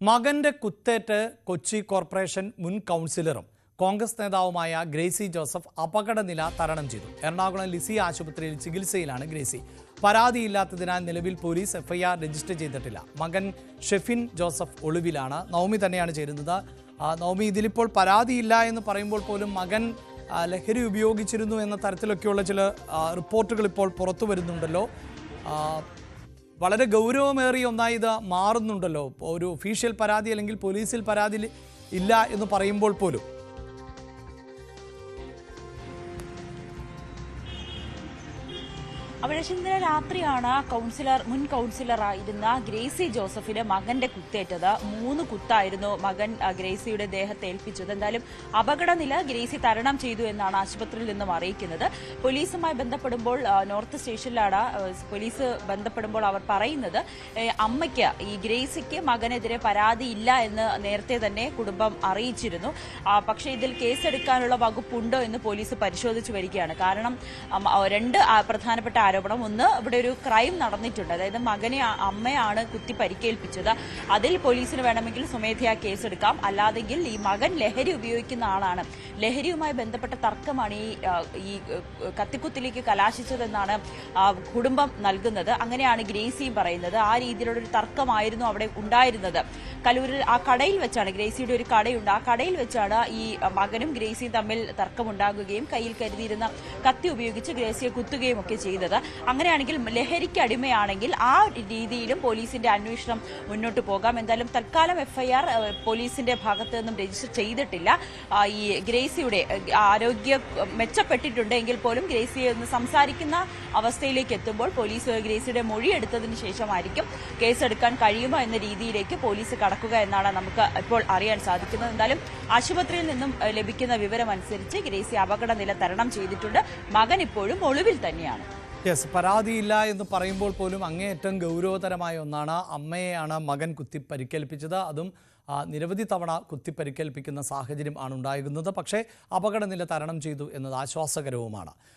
മകന്റെ കുത്തേറ്റ് കൊച്ചി കോർപ്പറേഷൻ മുൻ കൗൺസിലറും കോൺഗ്രസ് നേതാവുമായ ഗ്രേസി ജോസഫ് അപകടനില തരണം ചെയ്തു. എറണാകുളം ലിസി ആശുപത്രിയിൽ ചികിത്സയിലാണ് ഗ്രേസി. പരാതിയില്ലാത്തതിനാൽ നിലവിൽ പോലീസ് എഫ്ഐആർ രജിസ്റ്റർ ചെയ്തിട്ടില്ല. മകൻ ഷെഫിൻ ജോസഫ് ഒളിവിലാണ്. നവമി തന്നെയാണ് ചേരുന്നത്. നവമി, ഇതിലിപ്പോൾ പരാതിയില്ല എന്ന് പറയുമ്പോൾ പോലും മകൻ ലഹരി ഉപയോഗിച്ചിരുന്നു എന്ന തരത്തിലൊക്കെയുള്ള ചില റിപ്പോർട്ടുകൾ ഇപ്പോൾ പുറത്തു വരുന്നുണ്ടല്ലോ. വളരെ ഗൗരവമേറിയ ഒന്നായി ഇത് മാറുന്നുണ്ടല്ലോ. ഒരു ഒഫീഷ്യൽ പരാതി അല്ലെങ്കിൽ പോലീസിൽ പരാതി ഇല്ല എന്ന് പറയുമ്പോൾ പോലും. അവിടെ ഇന്നലെ രാത്രിയാണ് മുൻ കൗൺസിലറായിരുന്ന ഗ്രേസി ജോസഫിന് മകന്റെ കുത്തേറ്റത്. 3 കുത്തായിരുന്നു മകൻ ഗ്രേസിയുടെ ദേഹത്തെ ഏൽപ്പിച്ചത്. എന്തായാലും അപകടനില ഗ്രേസി തരണം ചെയ്തു എന്നാണ് ആശുപത്രിയിൽ നിന്നും അറിയിക്കുന്നത്. പോലീസുമായി ബന്ധപ്പെടുമ്പോൾ നോർത്ത് സ്റ്റേഷനിലാണ് പോലീസ് ബന്ധപ്പെടുമ്പോൾ അവർ പറയുന്നത് അമ്മയ്ക്ക് ഈ ഗ്രേസിക്ക് മകനെതിരെ പരാതിയില്ല എന്ന് നേരത്തെ തന്നെ കുടുംബം അറിയിച്ചിരുന്നു. പക്ഷേ ഇതിൽ കേസെടുക്കാനുള്ള വകുപ്പുണ്ടോ എന്ന് പോലീസ് പരിശോധിച്ചു വരികയാണ്. കാരണം 2 പ്രധാനപ്പെട്ട ആരോപണം. ഒന്ന്, ഇവിടെ ഒരു ക്രൈം നടന്നിട്ടുണ്ട്. അതായത് അമ്മയാണ് കുത്തി പരിക്കേൽപ്പിച്ചത്. അതിൽ പോലീസിന് വേണമെങ്കിൽ സ്വമേധയാ കേസെടുക്കാം. അല്ലാതെങ്കിൽ ഈ മകൻ ലഹരി ഉപയോഗിക്കുന്ന ആളാണ്. ലഹരിയുമായി ബന്ധപ്പെട്ട തർക്കമാണ് ഈ കത്തിക്കുത്തിലേക്ക് കലാശിച്ചതെന്നാണ് കുടുംബം നൽകുന്നത്. അങ്ങനെയാണ് ഗ്രേസിയും പറയുന്നത്. ആ രീതിയിലുള്ള ഒരു തർക്കമായിരുന്നു അവിടെ ഉണ്ടായിരുന്നത്. കലൂരിൽ ആ കടയിൽ വെച്ചാണ്, ഗ്രേസിയുടെ ഒരു കടയുണ്ട്, ആ കടയിൽ വെച്ചാണ് ഈ മകനും ഗ്രേസിയും തമ്മിൽ തർക്കമുണ്ടാകുകയും കയ്യിൽ കരുതിയിരുന്ന കത്തി ഉപയോഗിച്ച് ഗ്രേസിയെ കുത്തുകയും ഒക്കെ ചെയ്തത്. അങ്ങനെയാണെങ്കിൽ ലഹരിക്ക് അടിമയാണെങ്കിൽ ആ രീതിയിലും പോലീസിന്റെ അന്വേഷണം മുന്നോട്ട് പോകാം. എന്തായാലും തൽക്കാലം എഫ്ഐആർ പോലീസിന്റെ ഭാഗത്തു നിന്നും രജിസ്റ്റർ ചെയ്തിട്ടില്ല. ഈ ഗ്രേസിയുടെ ആരോഗ്യം മെച്ചപ്പെട്ടിട്ടുണ്ടെങ്കിൽ പോലും ഗ്രേസിയെ ഒന്ന് സംസാരിക്കുന്ന അവസ്ഥയിലേക്ക് എത്തുമ്പോൾ പോലീസ് ഗ്രേസിയുടെ മൊഴിയെടുത്തതിന് ശേഷമായിരിക്കും കേസെടുക്കാൻ കഴിയുമോ എന്ന രീതിയിലേക്ക് പോലീസ് കടക്കുക എന്നാണ് നമുക്ക് ഇപ്പോൾ അറിയാൻ സാധിക്കുന്നത്. എന്തായാലും ആശുപത്രിയിൽ നിന്നും ലഭിക്കുന്ന വിവരമനുസരിച്ച് ഗ്രേസി അപകടനില തരണം ചെയ്തിട്ടുണ്ട്. മകൻ ഇപ്പോഴും ഒളിവിൽ തന്നെയാണ്. പരാതിയില്ല എന്ന് പറയുമ്പോൾ പോലും അങ്ങേയറ്റം ഗൗരവതരമായ ഒന്നാണ്. അമ്മയെയാണ് മകൻ കുത്തി പരിക്കേൽപ്പിച്ചത്. അതും നിരവധി തവണ കുത്തി പരിക്കേൽപ്പിക്കുന്ന സാഹചര്യം ആണ് ഉണ്ടായിരുന്നത്. പക്ഷേ അപകടനില തരണം ചെയ്തു എന്നത് ആശ്വാസകരവുമാണ്.